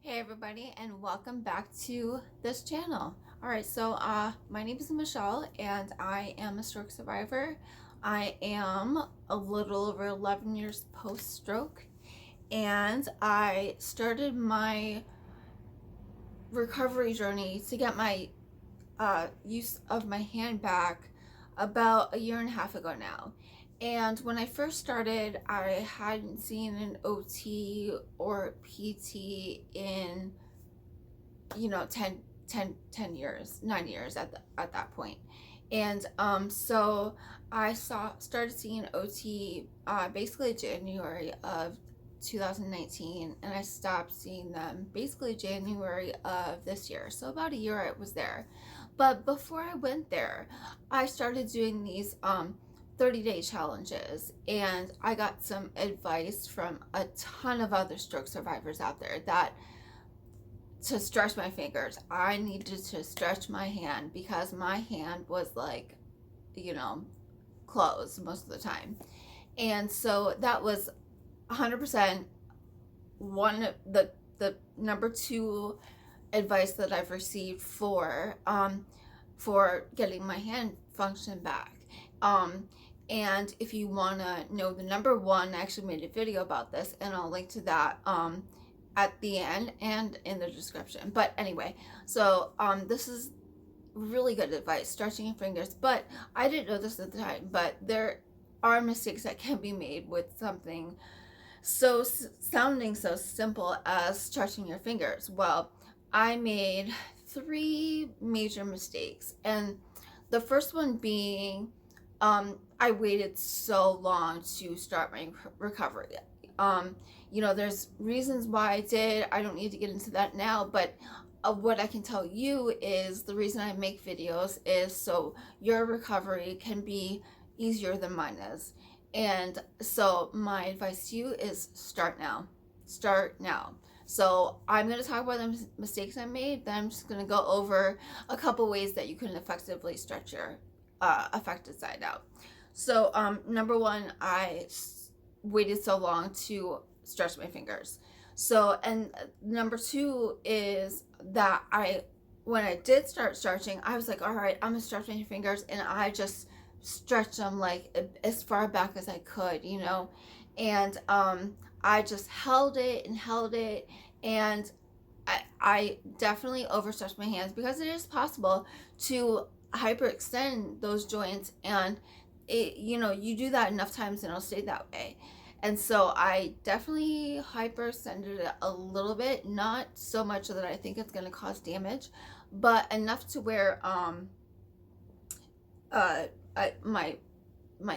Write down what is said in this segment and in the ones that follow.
Hey everybody, and welcome back to this channel. Alright, so my name is Michelle and I am a stroke survivor. I am a little over 11 years post-stroke, and I started my recovery journey to get my use of my hand back about a year and a half ago now. And when I first started, I hadn't seen an OT or PT in 10 years, 9 years at that point. And so I started seeing OT basically January of 2019, and I stopped seeing them basically January of this year. So about a year I was there. But before I went there, I started doing these 30-day challenges, and I got some advice from a ton of other stroke survivors out there that to stretch my fingers. I needed to stretch my hand because my hand was like, closed most of the time. And so that was 100% one of the number two advice that I've received for getting my hand function back. And if you want to know the number one, I actually made a video about this, and I'll link to that at the end and in the description. But anyway, so this is really good advice, stretching your fingers. But I didn't know this at the time, but there are mistakes that can be made with something sounding so simple as stretching your fingers. Well, I made three major mistakes, and the first one being I waited so long to start my recovery. There's reasons why I did. I don't need to get into that now, but what I can tell you is the reason I make videos is so your recovery can be easier than mine is. And so my advice to you is start now. Start now. So I'm going to talk about the mistakes I made. Then I'm just going to go over a couple ways that you can effectively stretch your affected side out. So number one, I waited so long to stretch my fingers. So, and number two is that when I did start stretching, I was like, all right, I'm gonna stretch my fingers, and I just stretched them like as far back as I could, and I just held it, and I definitely overstretched my hands because it is possible to hyperextend those joints, and you do that enough times and it'll stay that way. And so I definitely hyperextended it a little bit, not so much that I think it's going to cause damage, but enough to where my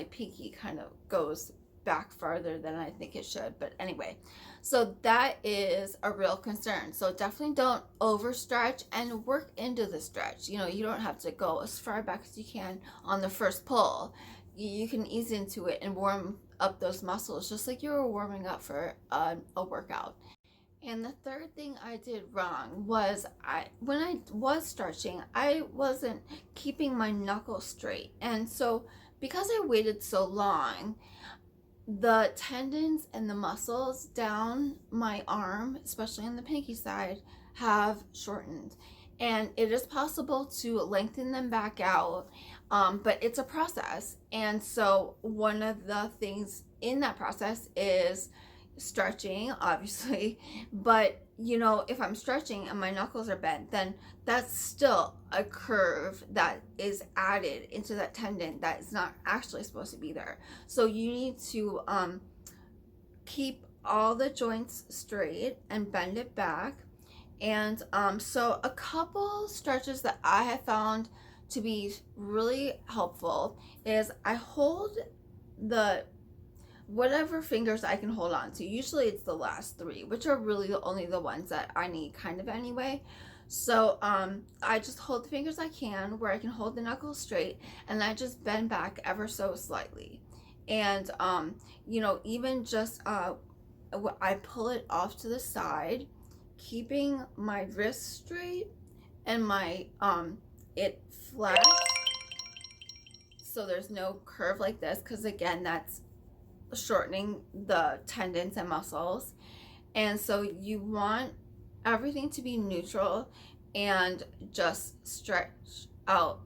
pinky kind of goes back farther than I think it should. But anyway, so that is a real concern. So definitely don't overstretch, and work into the stretch. You don't have to go as far back as you can on the first pull. You can ease into it and warm up those muscles just like you were warming up for a workout. And the third thing I did wrong was when I was stretching, I wasn't keeping my knuckles straight. And so because I waited so long, the tendons and the muscles down my arm, especially on the pinky side, have shortened. And it is possible to lengthen them back out, but it's a process. And so one of the things in that process is stretching, obviously. But if I'm stretching and my knuckles are bent, then that's still a curve that is added into that tendon that is not actually supposed to be there. So you need to keep all the joints straight and bend it back. And so a couple stretches that I have found to be really helpful is I hold whatever fingers I can hold on to. Usually it's the last three, which are really only the ones that I need kind of anyway. So I just hold the fingers I can where I can hold the knuckles straight, and I just bend back ever so slightly. And even just I pull it off to the side, keeping my wrist straight and my it flat, so there's no curve like this, because again, that's shortening the tendons and muscles. And so you want everything to be neutral and just stretch out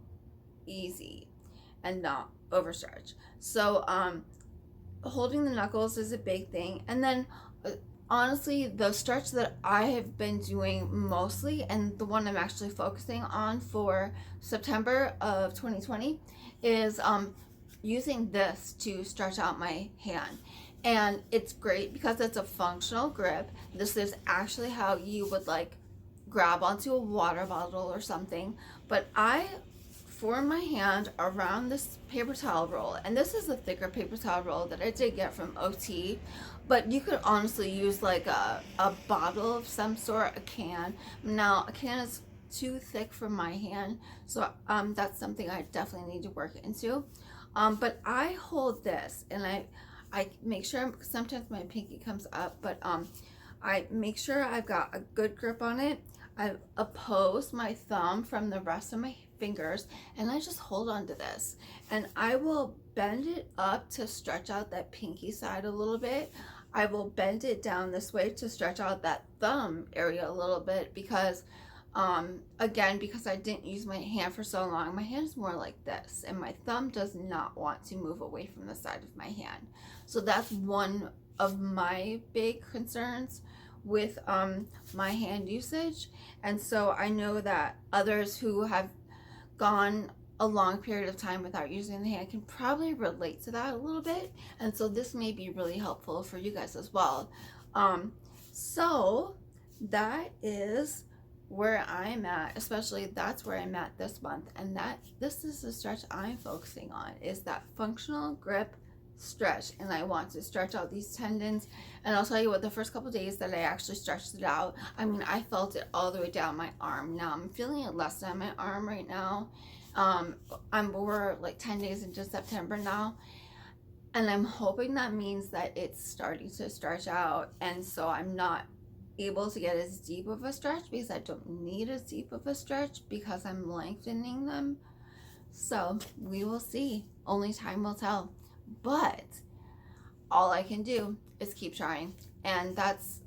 easy and not overstretch. So holding the knuckles is a big thing. And then honestly, the stretch that I have been doing mostly, and the one I'm actually focusing on for September of 2020, is using this to stretch out my hand. And it's great because it's a functional grip. This is actually how you would like grab onto a water bottle or something. But I form my hand around this paper towel roll, and this is a thicker paper towel roll that I did get from OT, but you could honestly use like a bottle of some sort, a can. Now a can is too thick for my hand, so that's something I definitely need to work into. But I hold this and I make sure, sometimes my pinky comes up, but I make sure I've got a good grip on it. I oppose my thumb from the rest of my fingers, and I just hold on to this, and I will bend it up to stretch out that pinky side a little bit. I will bend it down this way to stretch out that thumb area a little bit, because again, because I didn't use my hand for so long, my hand is more like this, and my thumb does not want to move away from the side of my hand. So that's one of my big concerns with my hand usage. And so I know that others who have gone a long period of time without using the hand can probably relate to that a little bit. And so this may be really helpful for you guys as well. So that is where I'm at, especially that's where I'm at this month. And this is the stretch I'm focusing on, is that functional grip stretch. And I want to stretch out these tendons. And I'll tell you what, the first couple days that I actually stretched it out, I mean, I felt it all the way down my arm. Now I'm feeling it less than my arm right now. We're like 10 days into September now, and I'm hoping that means that it's starting to stretch out, and so I'm not able to get as deep of a stretch, because I don't need as deep of a stretch because I'm lengthening them. So we will see. Only time will tell. But all I can do is keep trying, and that's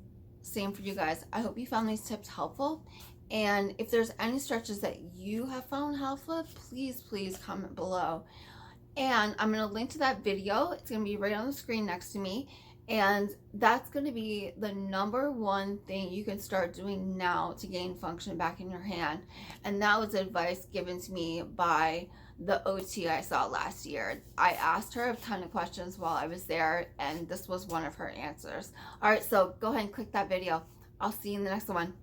same for you guys. I hope you found these tips helpful, and if there's any stretches that you have found helpful, please comment below. And I'm going to link to that video. It's going to be right on the screen next to me, and that's going to be the #1 thing you can start doing now to gain function back in your hand. And that was advice given to me by the OT I saw last year. I asked her a ton of questions while I was there, and this was one of her answers. All right, so go ahead and click that video. I'll see you in the next one.